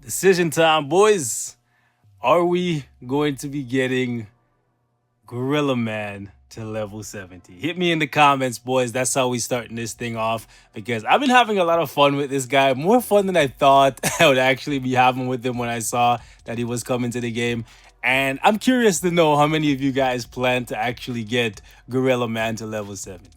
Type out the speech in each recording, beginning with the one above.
Decision time, boys. Are we going to be getting Gorilla Man to level 70? Hit me in the comments, boys. That's how we starting this thing off because I've been having a lot of fun with this guy. More fun than I thought I would actually be having with him when I saw that he was coming to the game. And I'm curious to know how many of you guys plan to actually get Gorilla Man to level 70.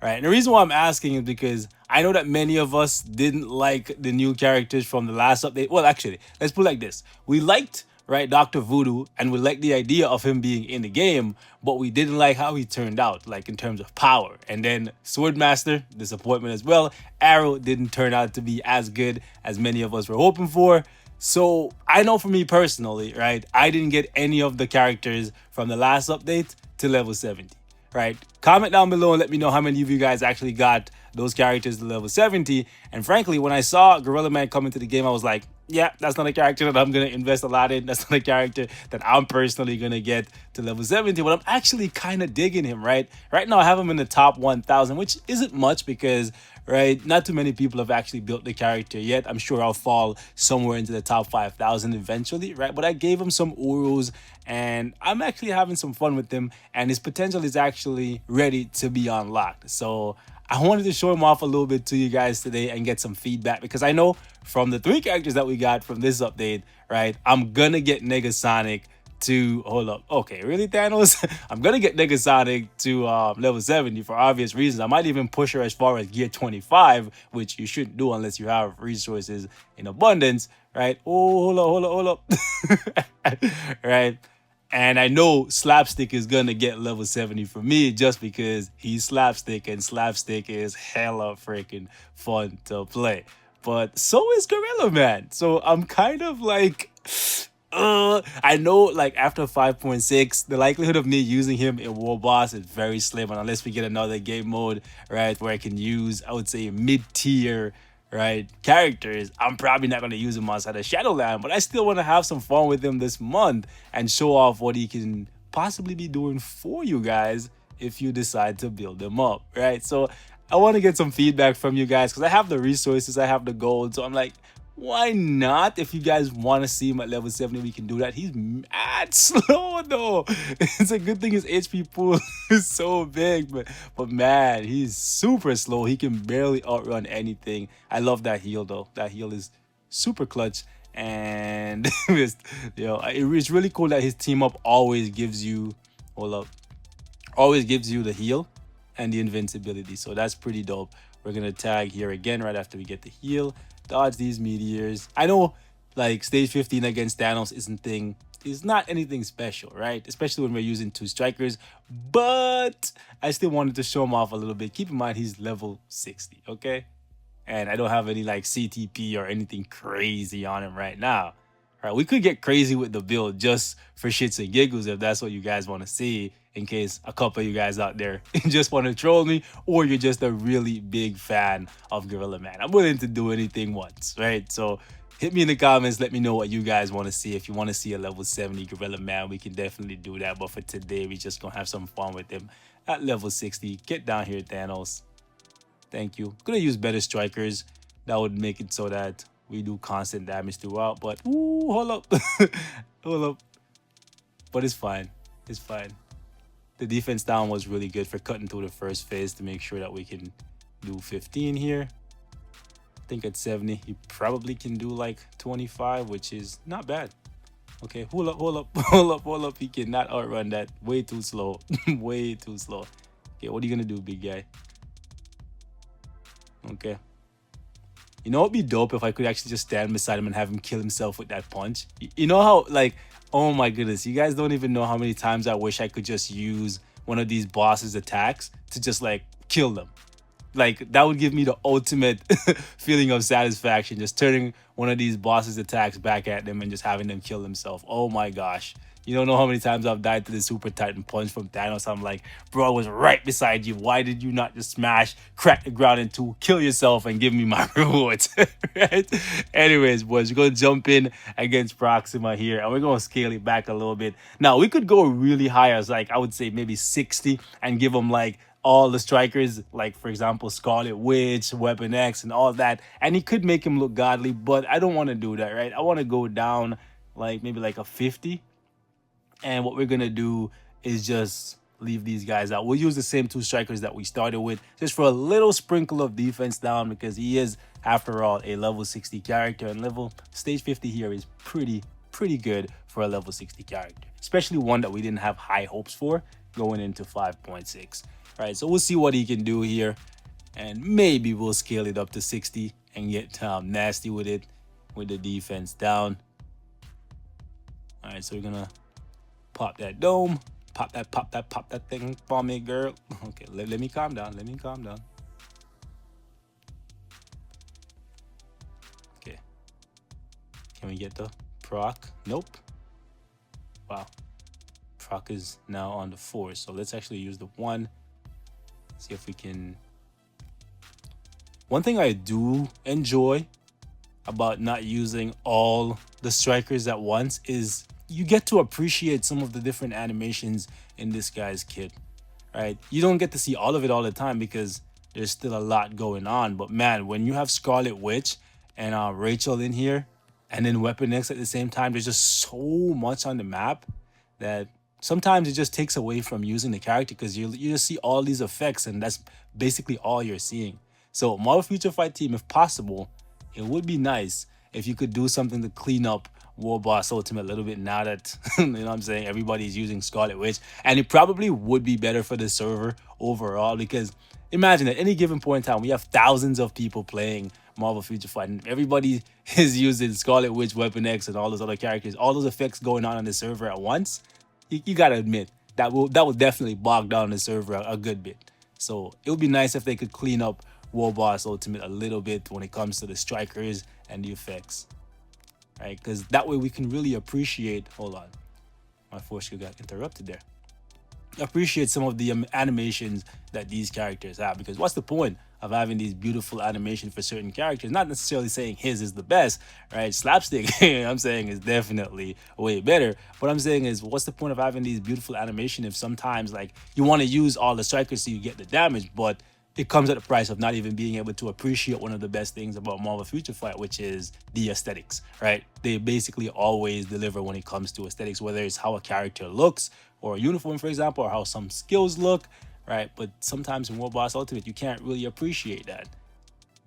Right. And the reason why I'm asking is because I know that many of us didn't like the new characters from the last update. Well, actually, let's put it like this. We liked, right, Dr. Voodoo, and we liked the idea of him being in the game, but we didn't like how he turned out, like in terms of power. And then Swordmaster, disappointment as well. Arrow didn't turn out to be as good as many of us were hoping for. So I know for me personally, right, I didn't get any of the characters from the last update to level 70. Right? Comment down below and let me know how many of you guys actually got those characters to level 70. And frankly, when I saw Gorilla Man come into the game, I was like, yeah, that's not a character that I'm going to invest a lot in. That's not a character that I'm personally going to get to level 70. But I'm actually kind of digging him, right? Right now, I have him in the top 1,000, which isn't much because, right, not too many people have actually built the character yet. I'm sure I'll fall somewhere into the top 5,000 eventually, right? But I gave him some Urus and I'm actually having some fun with him. And his potential is actually ready to be unlocked. So I wanted to show him off a little bit to you guys today and get some feedback because I know from the 3 characters that we got from this update, right, I'm gonna get Negasonic to, hold up, okay, really, Thanos? I'm gonna get Negasonic to level 70 for obvious reasons. I might even push her as far as gear 25, which you shouldn't do unless you have resources in abundance, right? Oh, hold up. Right? And I know Slapstick is gonna get level 70 for me just because he's Slapstick and Slapstick is hella freaking fun to play. But so is Gorilla Man. So I'm kind of like, I know like after 5.6, the likelihood of me using him in War Boss is very slim. And unless we get another game mode, right, where I can use, I would say, mid-tier, right, characters, I'm probably not going to use him outside of Shadowland, but I still want to have some fun with him this month and show off what he can possibly be doing for you guys if you decide to build him up, right? So I want to get some feedback from you guys because I have the resources, I have the gold, so I'm like, why not? If you guys want to see him at level 70, we can do that. He's mad slow though. It's a good thing his HP pool is so big, but man, he's super slow. He can barely outrun anything. I love that heal though. That heal is super clutch. And it's really cool that his team up always gives you, hold up, always gives you the heal and the invincibility. So that's pretty dope. We're gonna tag here again right after we get the heal. Dodge these meteors. I know like stage 15 against Thanos is not anything special, right? Especially when we're using 2 strikers. But I still wanted to show him off a little bit. Keep in mind he's level 60, okay? And I don't have any like CTP or anything crazy on him right now. All right, we could get crazy with the build just for shits and giggles if that's what you guys want to see, in case a couple of you guys out there just want to troll me or you're just a really big fan of Gorilla Man. I'm willing to do anything once, right? So hit me in the comments. Let me know what you guys want to see. If you want to see a level 70 Gorilla Man, we can definitely do that. But for today, we just gonna have some fun with him at level 60. Get down here, Thanos. Thank you. Gonna use better strikers. That would make it so that we do constant damage throughout. But ooh, hold up. Hold up. But it's fine. It's fine. The defense down was really good for cutting through the first phase to make sure that we can do 15 here. I think at 70, he probably can do like 25, which is not bad. Okay, hold up. He cannot outrun that. Way too slow. Way too slow. Okay, what are you going to do, big guy? Okay. You know what would be dope if I could actually just stand beside him and have him kill himself with that punch? You know how, like, oh my goodness, you guys don't even know how many times I wish I could just use one of these bosses' attacks to just, like, kill them. Like, that would give me the ultimate feeling of satisfaction, just turning one of these bosses' attacks back at them and just having them kill themselves. Oh my gosh. You don't know how many times I've died to the Super Titan punch from Thanos. I'm like, bro, I was right beside you. Why did you not just smash, crack the ground in 2, kill yourself, and give me my rewards? Right? Anyways, boys, we're going to jump in against Proxima here, and we're going to scale it back a little bit. Now, we could go really high as, like, I would say maybe 60 and give them, like, all the strikers, like for example, Scarlet Witch, Weapon X, and all that. And he could make him look godly, but I don't want to do that, right? I want to go down like maybe like a 50. And what we're going to do is just leave these guys out. We'll use the same two strikers that we started with just for a little sprinkle of defense down, because he is, after all, a level 60 character, and level stage 50 here is pretty good for a level 60 character, especially one that we didn't have high hopes for going into 5.6. Right, so we'll see what he can do here, and maybe we'll scale it up to 60 and get nasty with it, with the defense down. All right, so we're gonna pop that dome, pop that thing for me, girl. Okay, let me calm down. Let me calm down. Okay, can we get the proc? Nope. Wow, proc is now on the 4, so let's actually use the 1. See if we can. One thing I do enjoy about not using all the strikers at once is you get to appreciate some of the different animations in this guy's kit, right? You don't get to see all of it all the time because there's still a lot going on. But man, when you have Scarlet Witch and Rachel in here, and then Weapon X at the same time, there's just so much on the map that sometimes it just takes away from using the character, because you just see all these effects and that's basically all you're seeing. So Marvel Future Fight team, if possible, it would be nice if you could do something to clean up War Boss Ultimate a little bit now that, you know what I'm saying, everybody's using Scarlet Witch. And it probably would be better for the server overall, because imagine at any given point in time, we have thousands of people playing Marvel Future Fight, and everybody is using Scarlet Witch, Weapon X, and all those other characters, all those effects going on the server at once. You gotta admit that will definitely bog down the server a good bit. So it would be nice if they could clean up War Boss Ultimate a little bit when it comes to the strikers and the effects, right? Because that way we can really appreciate. Hold on, my force got interrupted there. Appreciate some of the animations that these characters have, because what's the point of having these beautiful animations for certain characters? Not necessarily saying his is the best, right? Slapstick, I'm saying, is definitely way better. What I'm saying is, what's the point of having these beautiful animation if sometimes like you want to use all the strikers so you get the damage, but it comes at the price of not even being able to appreciate one of the best things about Marvel Future Fight, which is the aesthetics, right? They basically always deliver when it comes to aesthetics, whether it's how a character looks or a uniform, for example, or how some skills look, right? But sometimes in War Boss Ultimate, you can't really appreciate that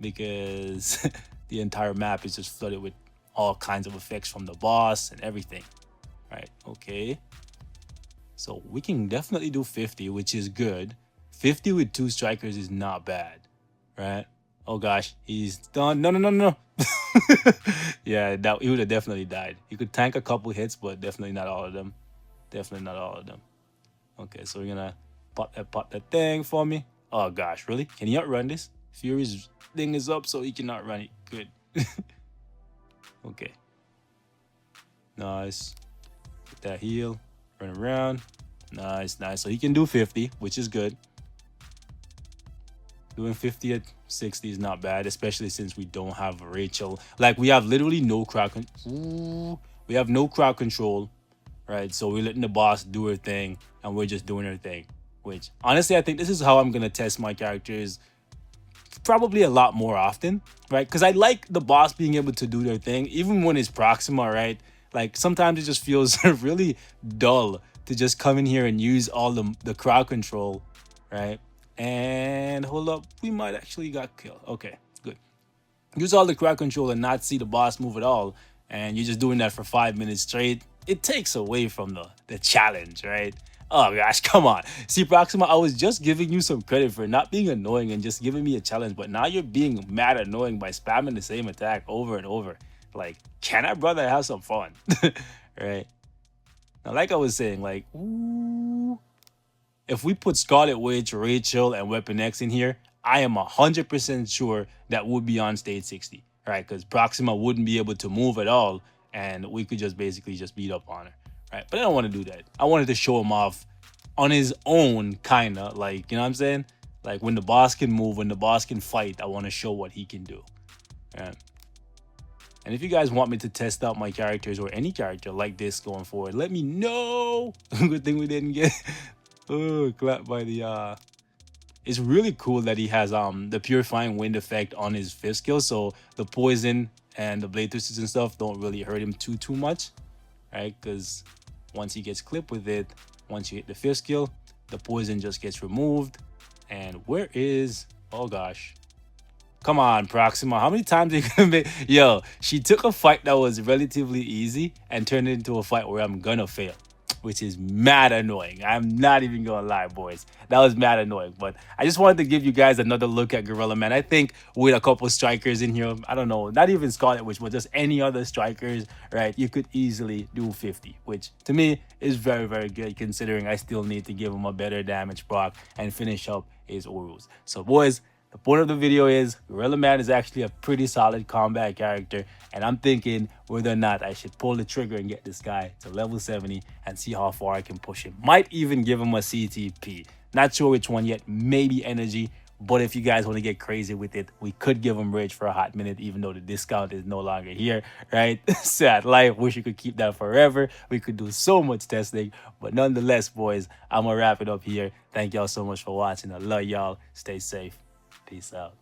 because the entire map is just flooded with all kinds of effects from the boss and everything, right? Okay. So we can definitely do 50, which is good. 50 with 2 strikers is not bad, right? Oh gosh, he's done. No. Yeah, that he would have definitely died. He could tank a couple hits, but definitely not all of them. Definitely not all of them. Okay, so we're gonna pop that thing for me. Oh gosh, really? Can he outrun this? Fury's thing is up, so he cannot run it. Good. Okay. Nice. Get that heal. Run around. Nice. So he can do 50, which is good. Doing 50 at 60 is not bad, especially since we don't have Rachel. Like, we have literally no crowd control. We have no crowd control, right? So we're letting the boss do her thing, and we're just doing her thing. Which, honestly, I think this is how I'm going to test my characters probably a lot more often, right? Because I like the boss being able to do their thing, even when it's Proxima, right? Like, sometimes it just feels really dull to just come in here and use all the crowd control, right? And hold up, we might actually got killed. Okay, good. Use all the crowd control and not see the boss move at all, and you're just doing that for 5 minutes straight. It takes away from the challenge, right? Oh gosh, come on. See, Proxima, I was just giving you some credit for not being annoying and just giving me a challenge, but now you're being mad annoying by spamming the same attack over and over. Like, can I, brother, have some fun? Right? Now, like I was saying, like, ooh, if we put Scarlet Witch, Rachel, and Weapon X in here, I am 100% sure that would be on stage 60, right? Because Proxima wouldn't be able to move at all, and we could just basically just beat up on her, right? But I don't want to do that. I wanted to show him off on his own, kind of, like, you know what I'm saying? Like, when the boss can move, when the boss can fight, I want to show what he can do, right? And if you guys want me to test out my characters or any character like this going forward, let me know. Good thing we didn't get... Oh, clapped by the it's really cool that he has the purifying wind effect on his fifth skill, so the poison and the blade twisters and stuff don't really hurt him too much, right? Because once he gets clipped with it, once you hit the fifth skill, the poison just gets removed. And where is, oh gosh, come on, Proxima. How many times are you gonna make? Yo, she took a fight that was relatively easy and turned it into a fight where I'm gonna fail, which is mad annoying. I'm not even gonna lie, boys. That was mad annoying. But I just wanted to give you guys another look at Gorilla Man. I think with a couple strikers in here, I don't know, not even Scarlet Witch, but just any other strikers, right? You could easily do 50, which to me is very good, considering I still need to give him a better damage proc and finish up his Urus. So, boys, the point of the video is Gorilla Man is actually a pretty solid combat character, and I'm thinking whether or not I should pull the trigger and get this guy to level 70 and see how far I can push him. Might even give him a CTP. Not sure which one yet, maybe energy, but if you guys want to get crazy with it, we could give him rage for a hot minute, even though the discount is no longer here, right? Sad life, wish you could keep that forever. We could do so much testing, but nonetheless, boys, I'm gonna wrap it up here. Thank y'all so much for watching. I love y'all. Stay safe. Peace out.